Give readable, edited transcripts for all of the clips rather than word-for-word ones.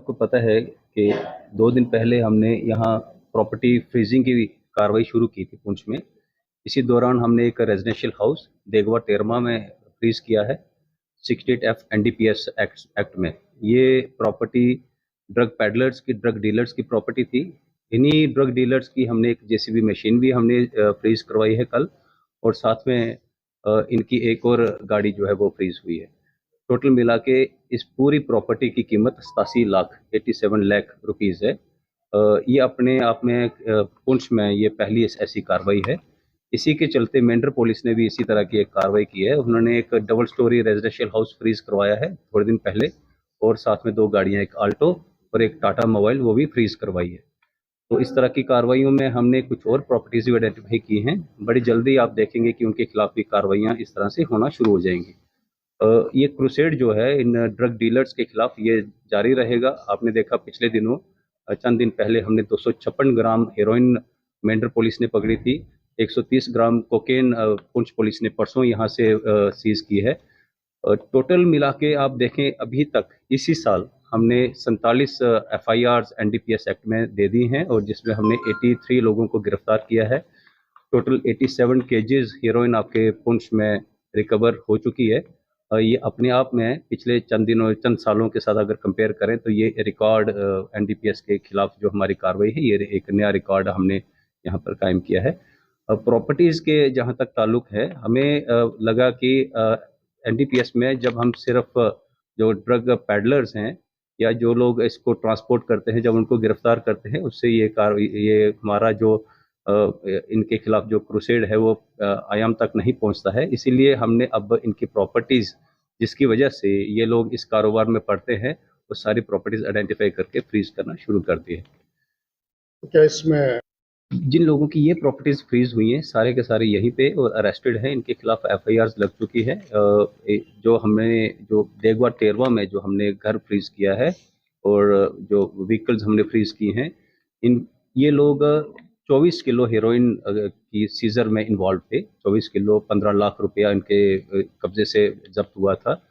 आपको पता है कि 2 दिन पहले हमने यहाँ प्रॉपर्टी फ्रीजिंग की कार्रवाई शुरू की थी पुंछ में। इसी दौरान हमने एक रेजिडेंशियल हाउस देगवा टेरमा में फ्रीज किया है 68F एनडीपीएस एक्ट में। ये प्रॉपर्टी ड्रग पैडलर्स की, ड्रग डीलर्स की प्रॉपर्टी थी। इन्हीं ड्रग डीलर्स की हमने एक जेसीबी मशीन भी हमने फ्रीज करवाई है कल, और साथ में इनकी एक और गाड़ी जो है वो फ्रीज हुई है। टोटल मिला के इस पूरी प्रॉपर्टी की कीमत 87 लाख रुपीज़ है। ये अपने आप में पुंछ में ये पहली ऐसी कार्रवाई है। इसी के चलते मेंढर पुलिस ने भी इसी तरह की एक कार्रवाई की है। उन्होंने एक डबल स्टोरी रेजिडेंशियल हाउस फ्रीज करवाया है थोड़े दिन पहले, और साथ में 2 गाड़ियां, एक आल्टो और एक टाटा मोबाइल, वो भी फ्रीज करवाई है। तो इस तरह की कार्रवाइयों में हमने कुछ और प्रॉपर्टीज भी आइडेंटिफाई की हैं। बड़ी जल्दी आप देखेंगे कि उनके खिलाफ भी कार्रवाइयाँ इस तरह से होना शुरू हो जाएंगी। ये क्रूसेड जो है इन ड्रग डीलर्स के खिलाफ ये जारी रहेगा। आपने देखा पिछले दिनों चंद दिन पहले हमने 256 ग्राम हेरोइन मेंढर पुलिस ने पकड़ी थी। 130 ग्राम कोकेन पुंछ पुलिस ने परसों यहाँ से सीज की है। टोटल मिला के आप देखें अभी तक इसी साल हमने 47 FIRs एनडीपीएस एक्ट में दे दी हैं, और जिसमें हमने 83 लोगों को गिरफ्तार किया है। टोटल 87 केजीज हीरोइन आपके पुंछ में रिकवर हो चुकी है। ये अपने आप में पिछले चंद सालों के साथ अगर कंपेयर करें तो ये रिकॉर्ड एनडीपीएस के खिलाफ जो हमारी कार्रवाई है, ये एक नया रिकॉर्ड हमने यहाँ पर कायम किया है। प्रॉपर्टीज़ के जहाँ तक ताल्लुक है, हमें लगा कि एनडीपीएस में जब हम सिर्फ जो ड्रग पैडलर्स हैं या जो लोग इसको ट्रांसपोर्ट करते हैं, जब उनको गिरफ्तार करते हैं, उससे ये हमारा जो इनके खिलाफ जो क्रूसेड है वो आयाम तक नहीं पहुंचता है। इसीलिए हमने अब इनकी प्रॉपर्टीज़ जिसकी वजह से ये लोग इस कारोबार में पड़ते हैं, वो सारी प्रॉपर्टीज़ आइडेंटिफाई करके फ्रीज करना शुरू कर दी है। क्या इसमें जिन लोगों की ये प्रॉपर्टीज़ फ्रीज हुई हैं सारे के सारे यहीं पे और अरेस्टेड हैं, इनके खिलाफ FIRs लग चुकी है। जो देगवा टेरवा में जो हमने घर फ्रीज किया है और जो व्हीकल्स हमने फ्रीज की हैं, ये लोग 24 किलो हेरोइन की सीजर में इन्वॉल्व थे। 24 किलो 15 लाख रुपया इनके कब्जे से जब्त हुआ था,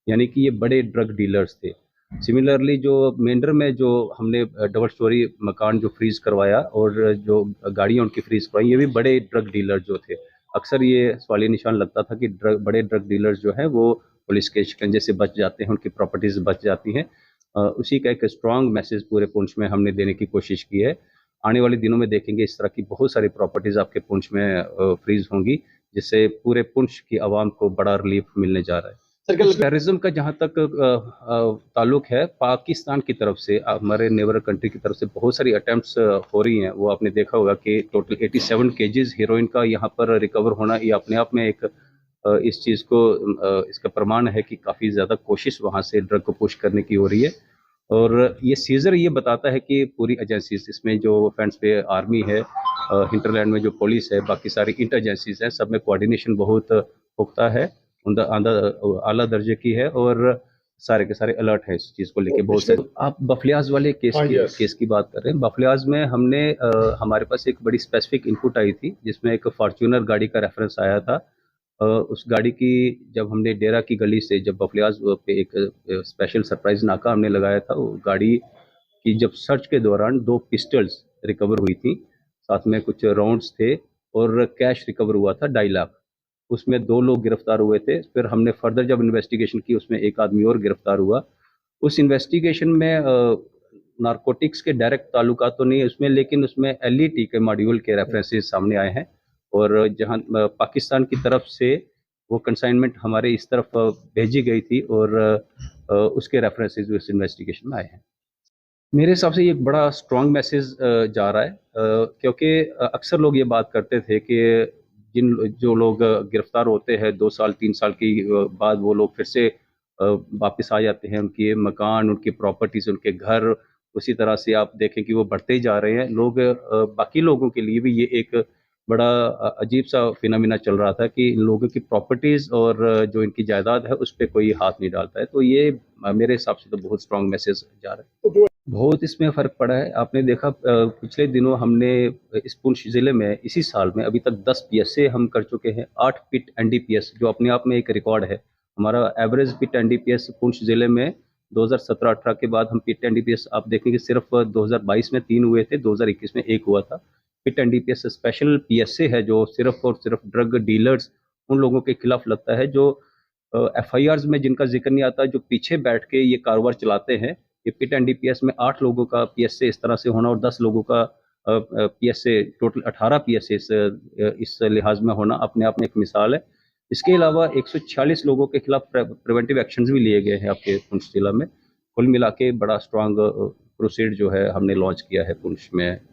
यानी कि ये बड़े ड्रग डीलर्स थे। सिमिलरली जो मेंढर में जो हमने डबल स्टोरी मकान जो फ्रीज करवाया और जो गाड़ियाँ उनकी फ्रीज करवाई, ये भी बड़े ड्रग डीलर जो थे। अक्सर ये सवालिया निशान लगता था कि बड़े ड्रग डीलर्स जो हैं वो पुलिस के शिकंजे से बच जाते हैं, उनकी प्रॉपर्टीज बच जाती हैं। उसी का एक स्ट्रॉन्ग मैसेज पूरे पुंछ में हमने देने की कोशिश की है। आने वाले दिनों में देखेंगे इस तरह की बहुत सारी प्रॉपर्टीज आपके पुंछ में फ्रीज होंगी, जिससे पूरे पुंछ की आवाम को बड़ा रिलीफ मिलने जा रहा है। टेररिज्म का जहाँ तक ताल्लुक है, पाकिस्तान की तरफ से, हमारे नेबर कंट्री की तरफ से बहुत सारी अटेम्प्ट्स हो रही हैं। वो आपने देखा होगा कि टोटल 87 केजीज हीरोइन का यहाँ पर रिकवर होना, ये अपने आप में एक इस चीज़ को इसका प्रमाण है कि काफ़ी ज़्यादा कोशिश वहाँ से ड्रग को पुश करने की हो रही है। और ये सीजर ये बताता है कि पूरी एजेंसीज, इसमें जो फ्रंट्स पे आर्मी है, हिंटरलैंड में जो पुलिस है, बाकी सारी इंटर एजेंसीज हैं, सब में कोऑर्डिनेशन बहुत पुख्ता है, आला दर्जे की है, और सारे के सारे अलर्ट हैं इस चीज़ को लेके। बहुत से आप बफलियाज वाले केस की बात कर रहे हैं। बफलियाज में हमने हमारे पास एक बड़ी स्पेसिफिक इनपुट आई थी, जिसमें एक फॉर्च्यूनर गाड़ी का रेफरेंस आया था। उस गाड़ी की जब हमने डेरा की गली से, जब बफलियाज पे एक स्पेशल सरप्राइज नाका हमने लगाया था, वो गाड़ी की जब सर्च के दौरान 2 पिस्टल्स रिकवर हुई थी, साथ में कुछ राउंड्स थे, और कैश रिकवर हुआ था 2.5 लाख। उसमें 2 लोग गिरफ्तार हुए थे। फिर हमने फर्दर जब इन्वेस्टिगेशन की, उसमें एक आदमी और गिरफ्तार हुआ। उस इन्वेस्टिगेशन में नारकोटिक्स के डायरेक्ट ताल्लुकात तो नहीं है उसमें, लेकिन उसमें LET के मॉड्यूल के रेफरेंसेस सामने आए हैं, और जहां पाकिस्तान की तरफ से वो कंसाइनमेंट हमारे इस तरफ भेजी गई थी, और उसके रेफरेंसेस भी उस इन्वेस्टिगेशन में आए हैं। मेरे हिसाब से ये एक बड़ा स्ट्रॉन्ग मैसेज जा रहा है, क्योंकि अक्सर लोग ये बात करते थे कि जो लोग गिरफ्तार होते हैं 2 साल 3 साल की बाद, वो लोग फिर से वापस आ जाते हैं। उनके मकान, उनकी प्रॉपर्टीज, उनके घर, उसी तरह से आप देखें कि वो बढ़ते ही जा रहे हैं। बाकी लोगों के लिए भी ये एक बड़ा अजीब सा फिनोमिना चल रहा था कि इन लोगों की प्रॉपर्टीज और जो इनकी जायदाद है उस पर कोई हाथ नहीं डालता है। तो ये मेरे हिसाब से तो बहुत स्ट्रॉन्ग मैसेज जा रहा है। बहुत इसमें फ़र्क पड़ा है। आपने देखा पिछले दिनों हमने इस पुंछ ज़िले में इसी साल में अभी तक 10 PSA हम कर चुके हैं, 8 पिट NDPS, जो अपने आप में एक रिकॉर्ड है। हमारा एवरेज पिट NDPS पुंछ ज़िले में 2017-18 के बाद हम पिट एनडीपीएस आप देखेंगे सिर्फ 2022 में 3 हुए थे, 2021 में 1 हुआ था। पिट एनडीपीएस स्पेशल पीएसए है जो सिर्फ और सिर्फ ड्रग डीलर्स उन लोगों के खिलाफ लगता है जो एफआईआर्स में जिनका जिक्र नहीं आता, जो पीछे बैठ के ये कारोबार चलाते हैं। ये पिट एनडीपीएस में 8 लोगों का पीएसए इस तरह से होना और 10 लोगों का पीएसए, टोटल 18 पीएसए इस लिहाज में होना अपने आप में एक मिसाल है। इसके अलावा 146 लोगों के खिलाफ प्रिवेंटिव एक्शंस भी लिए गए हैं आपके पुंछ जिला में। कुल मिला के बड़ा स्ट्रांग प्रोसीड जो है हमने लॉन्च किया है पुंछ में।